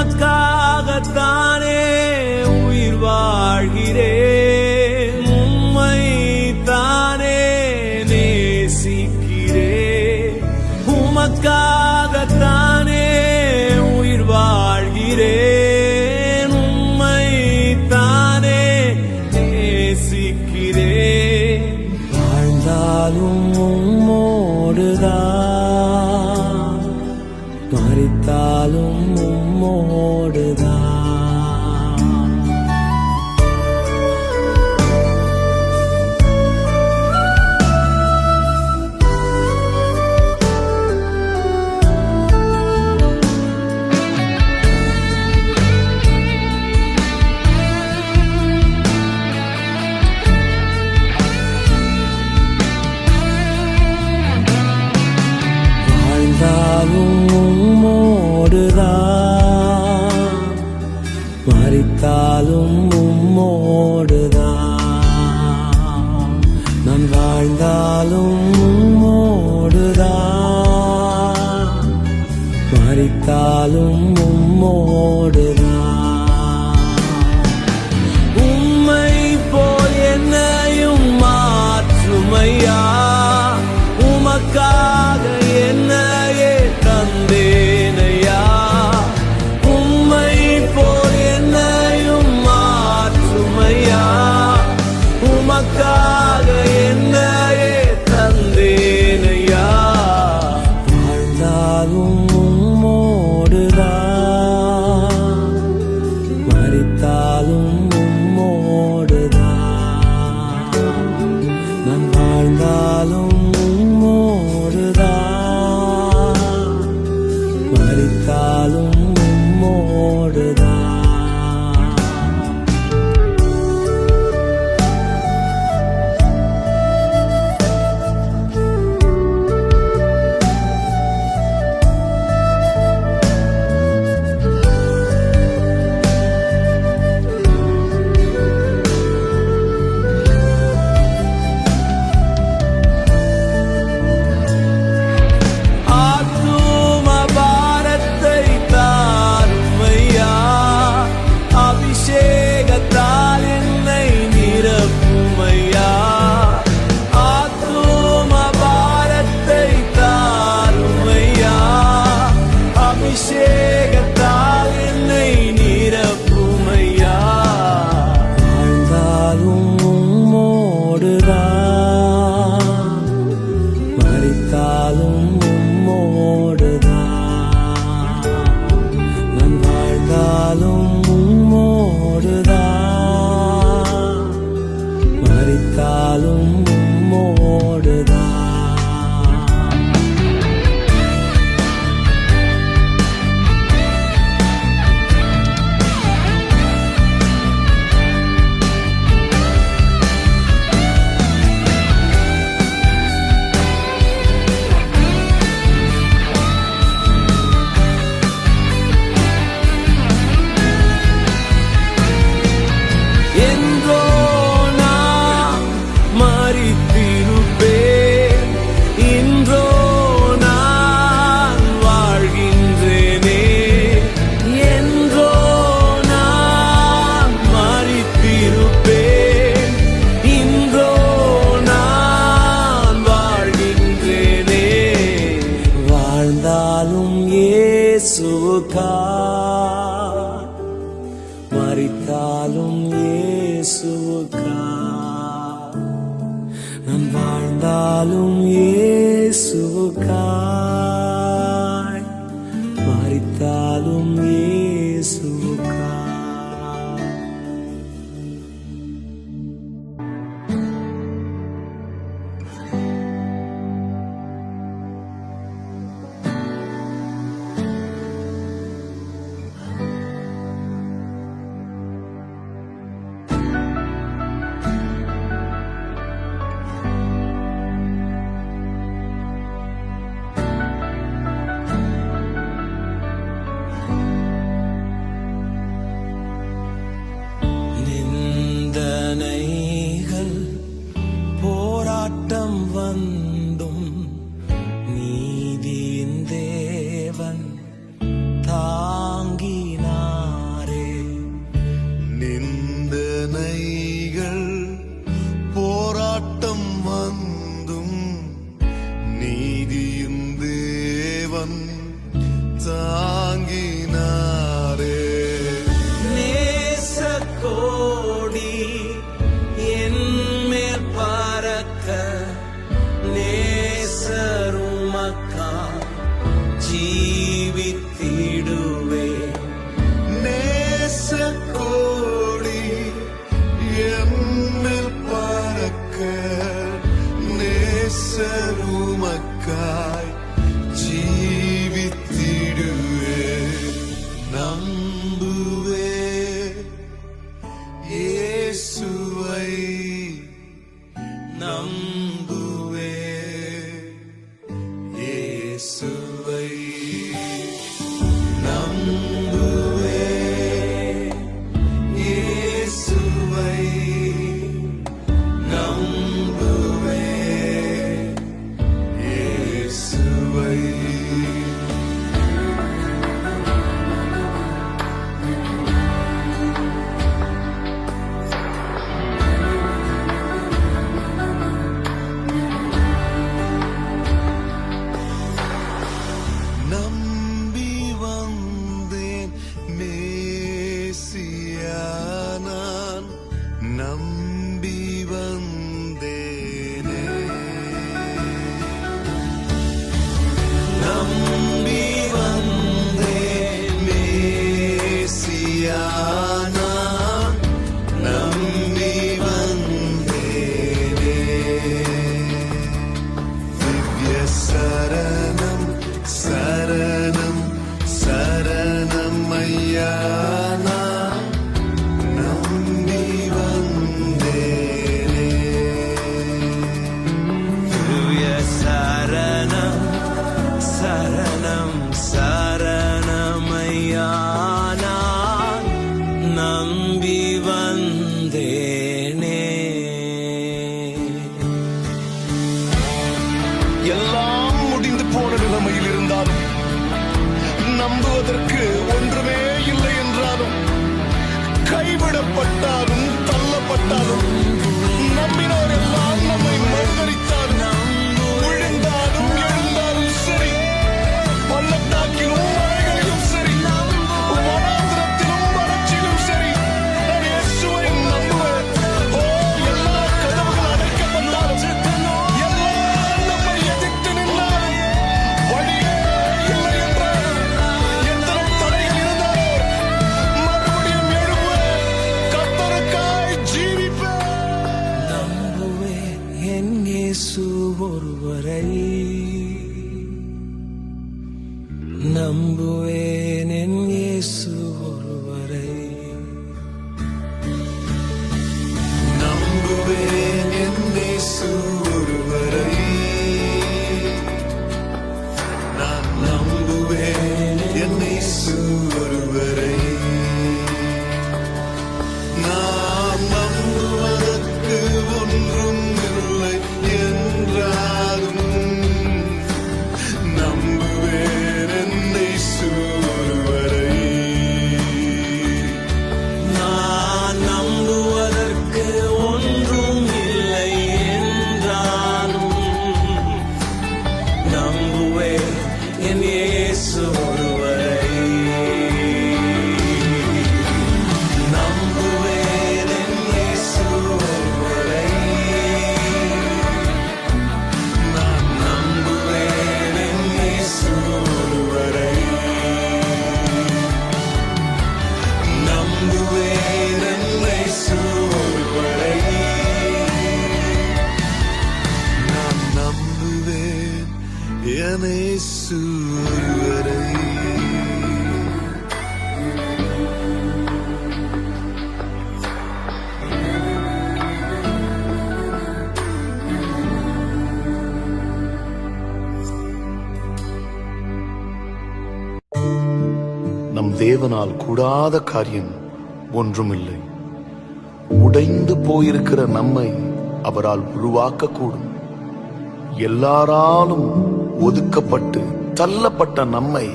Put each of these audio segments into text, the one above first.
உமக்காகத்தானே உயிர் வாழ்கிறேன், உம்மை தானே நேசிக்கிறேன். உமக்காகத்தானே உயிர் வாழ்கிறேன், உம்மை தானே நேசிக்கிறேன். வாழ்ந்தாலும் உம்மோடுதான், மரித்தாலும் உம்மோடுதான். வாழ்ந்தாலும் உம்மோடுதான், மரித்தாலும் உம்மோடுதான். நான் வாழ்ந்தாலும் உம்மோடுதான், மரித்தாலும் உம்மோடுதான். உம்மை போல் என்னையும் மாற்றுமையா, உமக்காக என்னையே தந்தேனையா. உம்மை போல் என்னையும் மாற்றுமையா, உமக்காக என்னையே தந்தேனையா. வாழ்ந்தாலும் உம்மோடுதான், மரித்தாலும் உம்மோடுதான். நான் வாழ்ந்தாலும் மரித்தாலும் உம்மோடுதான். மரித்தாலும் உம்மோடுதான். நான் வாழ்ந்தாலும் உம்மோடுதான், மரித்தாலும் உம்மோடுதான். இயேசுவுக்காய், மரித்தாலும் இயேசுவுக்காய். நான் வாழ்ந்தாலும் இயேசுவுக்காய், மரித்தாலும் இயேசுவுக்காய். கைவிடப்பட்டாலும் தள்ளப்பட்டாலும் நம்பினோர் எல்லாம் நம்மை மறுதலித்தாலும் விழுந்தாலும் எழுந்தாலும் சரி, பள்ளத்தாக்கிலும் மலைகளிலும் சரி, வனாந்திரத்திலும் வறட்சியிலும் சரி, நான் இயேசுவை நம்புவேன். ஓ, எல்லா கதவுகள் அடைக்கப்பட்டாலும், எல்லாம் நம்மை எதிர்த்து நின்றாலும், வழியே இல்லை என்றாலும், எத்தனை தடைகள் இருந்தாலும் மறுபடியும் எழும்புவேன், கர்த்தருக்காய் ஜீவிப்பேன். நம்புவேன் என் இயேசு ஒருவரை, நம்புவேன் என் இயேசு ஒருவரை, நம்புவேன் என் இயேசு ஒருவரை, நான் நம்புவேன் என் இயேசு ஒருவரை. நான் நம்புவதற்கு ஒன்றும் இல்லை என்றாலும் நம்புவேன் என் இயேசு ஒருவரை. நான் நம்புவதற்கு ஒன்றும் இல்லை என்றாலும் நம்புவேன் என் இயேசு ஒருவரை, நம்புவேன் என் இயேசு ஒருவரை, நான் நம்புவேன் என் இயேசு ஒருவரை, நம்புவேன் என் இயேசு ஒருவரை, நான் நம்புவேன் என் இயேசு ஒருவரை. நம் தேவனால் கூடாத காரியம் ஒன்றுமில்லை. உடைந்து போயிருக்கிற நம்மை அவரால் உருவாக்கக்கூடும். எல்லாராலும் ஒதுக்கப்பட்டு தள்ளப்பட்ட நம்மை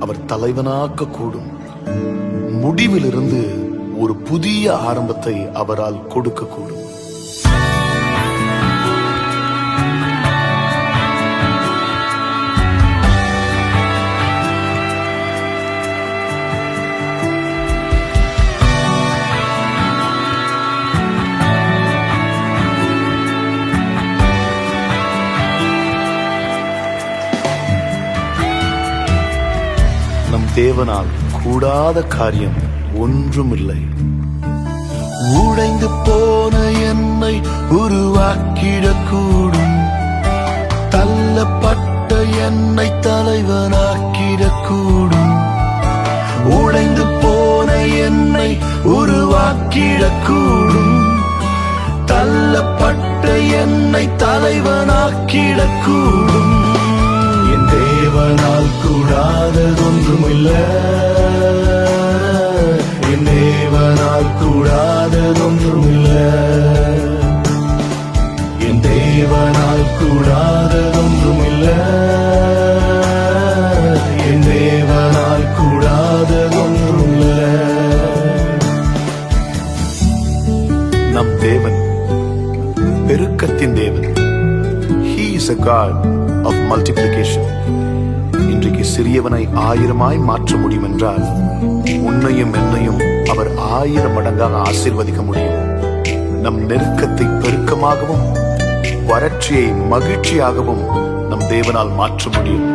அவர் தலைவனாக்க கூடும். முடிவிலிருந்து ஒரு புதிய ஆரம்பத்தை அவரால் கொடுக்கக்கூடும். நம் தேவனால் கூடாத காரியம் ஒன்றுமில்லை. உடைந்து போன என்னை உருவாக்கிடக்கூடும். தள்ளப்பட்ட என்னை தலைவனாக்கிடக்கூடும். உடைந்து போன என்னை உருவாக்கிடக்கூடும். தள்ளப்பட்ட என்னை தலைவனாக்கிடக்கூடும். என் தேவனால் கூடாததொன்றுமில்லை. என் தேவனால் கூடாததொன்றுமில்லை. என் தேவனால் கூடாததொன்றுமில்லை. என் தேவனால் கூடாததொன்றுமில்லை. நம் தேவன் பெருக்கத்தின் தேவன். He is a God of multiplication. இன்றைக்கு சிறியவனை 1000 மாற்ற முடியும் என்றால் உன்னையும் என்னையும் அவர் 1000 மடங்காக ஆசீர்வதிக்க முடியும். நம் நெருக்கத்தை பெருக்கமாகவும் வறட்சியை மகிழ்ச்சியாகவும் நம் தேவனால் மாற்ற முடியும்.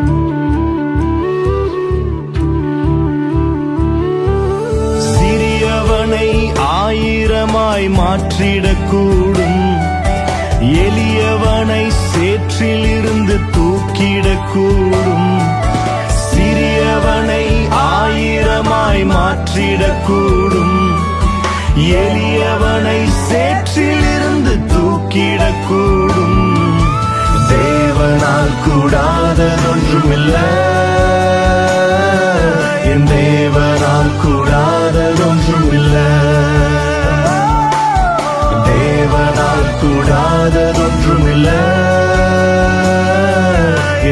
சிறியவனை 1000 மாற்றிடக்கூடும். எளியவனை சேற்றிலிருந்து தூக்கிடக்கூடும். சிறியவனை 1000 மாற்றிடக்கூடும். எளியவனை சேற்றிலிருந்து தூக்கிடக்கூடும். தேவனால் கூடாததொன்றுமில்லை. என் தேவனால் கூடாததொன்றுமில்லை. தேவனால் கூடாததொன்றுமில்லை.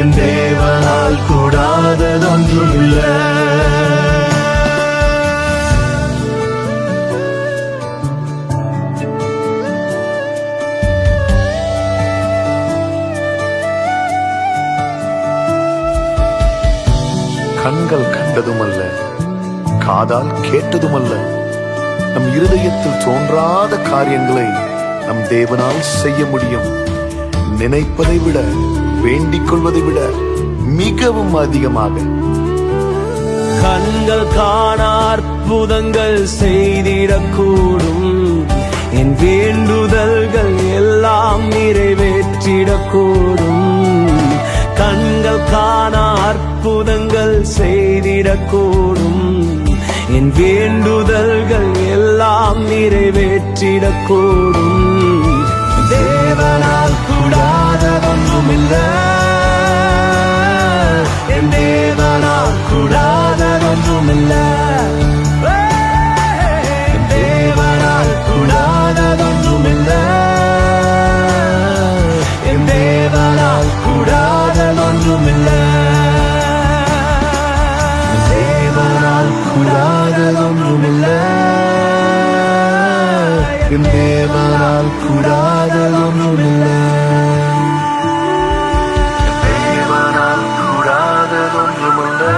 என் தேவனால் கூடாததொன்றுமில்லை. காதால் கேட்டதுமல்ல, நம் இருதயத்தில் தோன்றாத காரியங்களை நம் தேவனால் செய்ய முடியும். நினைப்பதை விட, வேண்டிக் கொள்வதை விட மிகவும் அதிகமாக. கண்கள் காண அற்புதங்கள் செய்திடக்கூடும். என் வேண்டுதல்கள் எல்லாம் நிறைவேற்றிடக்கூடும். கண்கள் காண அற்புதங்கள் செய்திடக்கூடும். என் வேண்டுதல்கள் எல்லாம் நிறைவேற்றிடக்கூடும். தேவனால் கூடாததொன்றுமில்லை. என் தேவனால் கூடாததொன்றுமில்லை. என் தேவனால் கூடாததொன்றுமில்லை. என் தேவனால் கூடாததொன்றுமில்லை. என் தேவனால் கூடாததொன்றுமில்லை. என் தேவனால் கூடாததொன்றுமில்லை. தேவனால் கூடாததொன்றுமில்லை.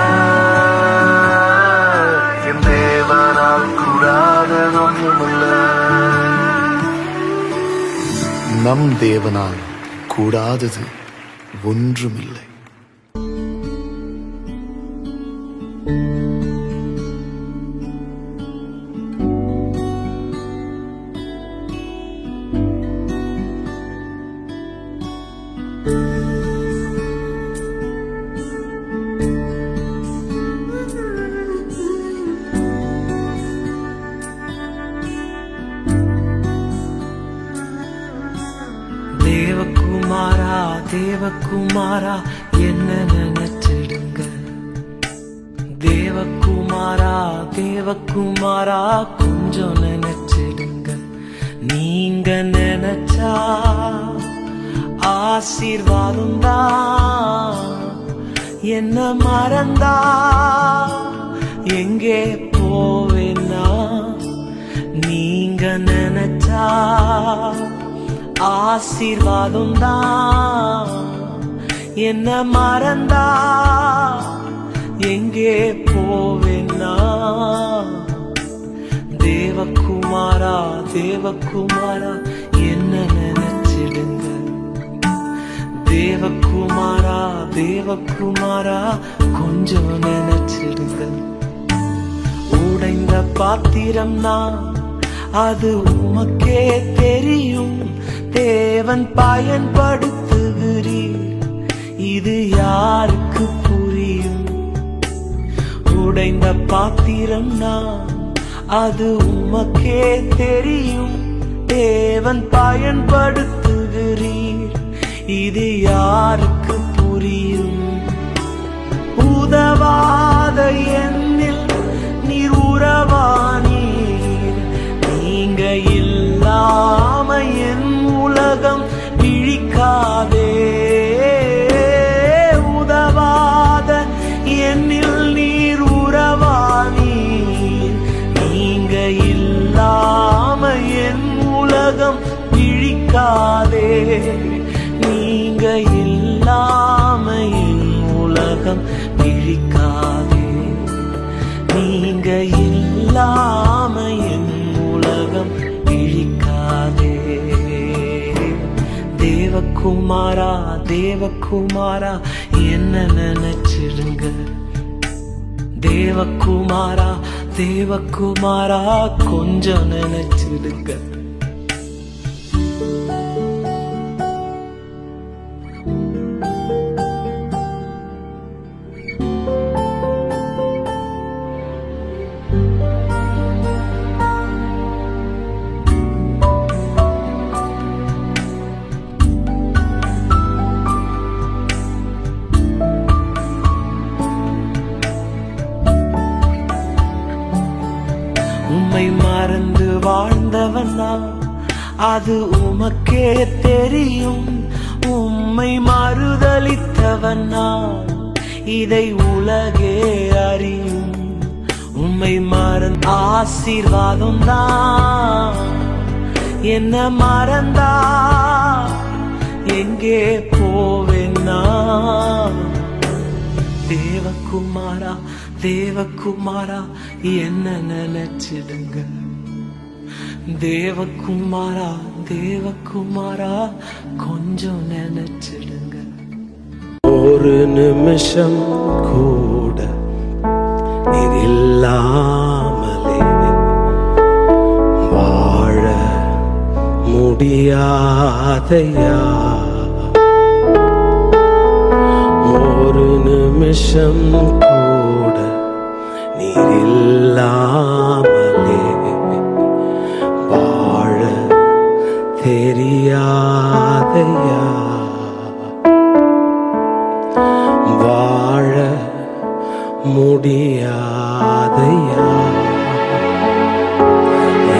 என் தேவனால் கூடாததொன்றுமில்லை. நம் தேவனால் கூடாதது ஒன்றுமில்லை. தேவகுமாரா, தேவகுமாரா, என்ன நினைச்சிடுங்க. தேவகுமாரா, தேவகுமாரா, கொஞ்சம் நினைச்சிடுங்க. நீங்க நினைச்சா ஆசீர்வாதம் தான். என்ன மறந்தா எங்கே போவேன்னா, நீங்க நினைச்சா ஆசீர்வாதம் தான். என்ன மறந்தா எங்கே போவேன்னா, தேவகுமாரா, தேவகுமாரா, என்ன நினைச்சிடுங்க. தேவகுமாரா, தேவகுமாரா, கொஞ்சம் நினைச்சிடுங்க. உடைந்த பாத்திரம்னா அது உமக்கே தெரியும். தேவன் பயன்படுத்துகிறீர், இது யாருக்கு புரியும். உடைந்த பாத்திரம்னா அது உமக்கே தெரியும். தேவன் பயன்படுத்துகிறீர், இது யாருக்கு புரியும். உதவாத என்னில் நீர் உறவானீர். நீங்க இல்லாம என் உலகம் விழிக்காதே. உதவாத என்னில் நீர் உறவானீர். நீங்க இல்லாம என் உலகம் விழிக்காதே. நீங்க இல்லாம என் உலகம் விழிக்காதே. நீங்க இல்லாம என் உலகம் விழிக்காதே. தேவகுமாரா, தேவகுமாரா, என்ன நினைச்சிடுங்க. தேவகுமாரா, தேவகுமாரா, கொஞ்சம் நினைச்சிடுங்க. உம்மை மறந்து வாழ்ந்தவனா அது உமக்கே தெரியும். உம்மை மறுதலித்தவனா இதை உலகே அறியும். உம்மை மறந்த ஆசீர்வாதம் தான். என்ன மறந்தா எங்கே போவேன்னா, தேவகுமாரா, தேவகுமாரா என்ன நினைச்சிடுங்க. தேவகுமாரா தேவகுமாரா கொஞ்சம் நினைச்சிடுங்க. ஒரு நிமிஷம் கூட நீர் இல்லாமலே வாழ முடியாதையா. ஒரு நிமிஷம் கூட நீர் இல்லாமலே வாழ தெரியாதையா. வாழ முடியாதையா.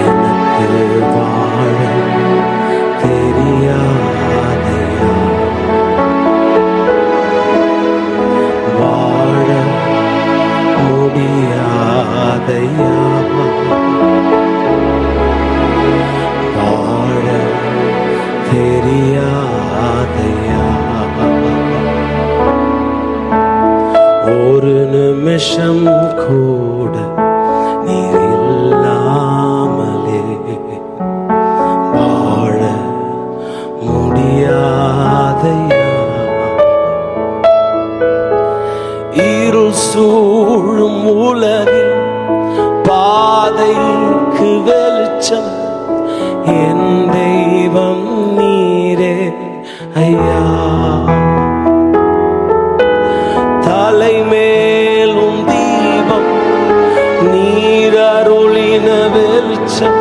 எனக்கு வாழ தெரியாதையா. வாழ முடியாதையா. வாழ தெரியாதையா. ஒரு நிமிஷம் கூட நீர் இல்லாமலே வாழ முடியாதையா. இருள் சூழும் உலகில் பாதைக்கு வெளிச்சம் என் தெய்வம் நீரே ஐயா. தலைமேலும் தீபம் நீர் அருளின வெளிச்சம்.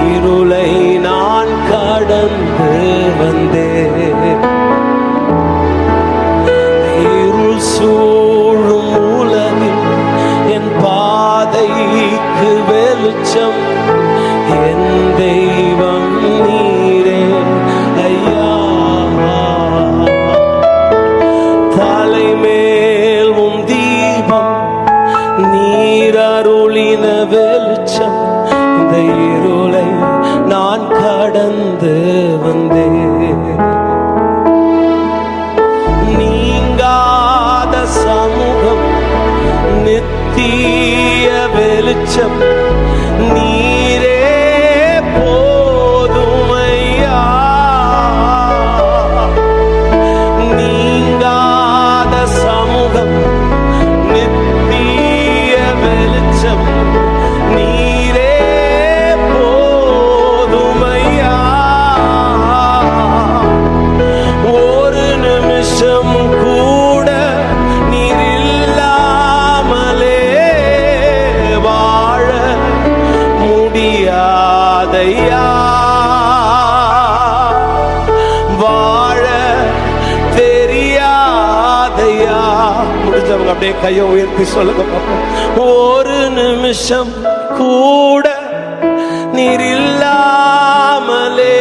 இருளை நான் கடந்து வந்தேன். இருள் சூழும் உலகில் என் பாதைக்கு வெளிச்சம் என் தெய்வம் நீரே ஐயா. தலைமேலும் தீபம் நீர் அருளின வெளிச்சம். இந்த இருளை நான் கடந்து வந்தேன். நீங்காத சமூகம் நித்திய வெளிச்சம் நீரே போதுமையா. நீங்காத சமூகம் நித்திய வெளிச்சம் நீரே போதுமையா. ஒரு நிமிஷம் கூட நீர் இல்லாமலே வாழ முடியாதையா. வாழ தெரியாதையா. முடிஞ்சவங்க அப்படியே கையை உயர்த்தி சொல்லுங்க பாப்போம். ஒரு நிமிஷம் கூட நீர் இல்லாமலே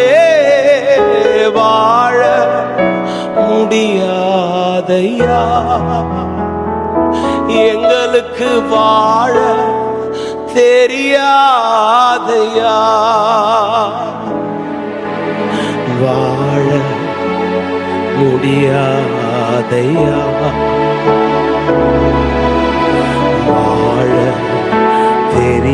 வாழ முடியாதையா. எங்களுக்கு வாழ தெரியாதையா. வாழ முடியாதையா.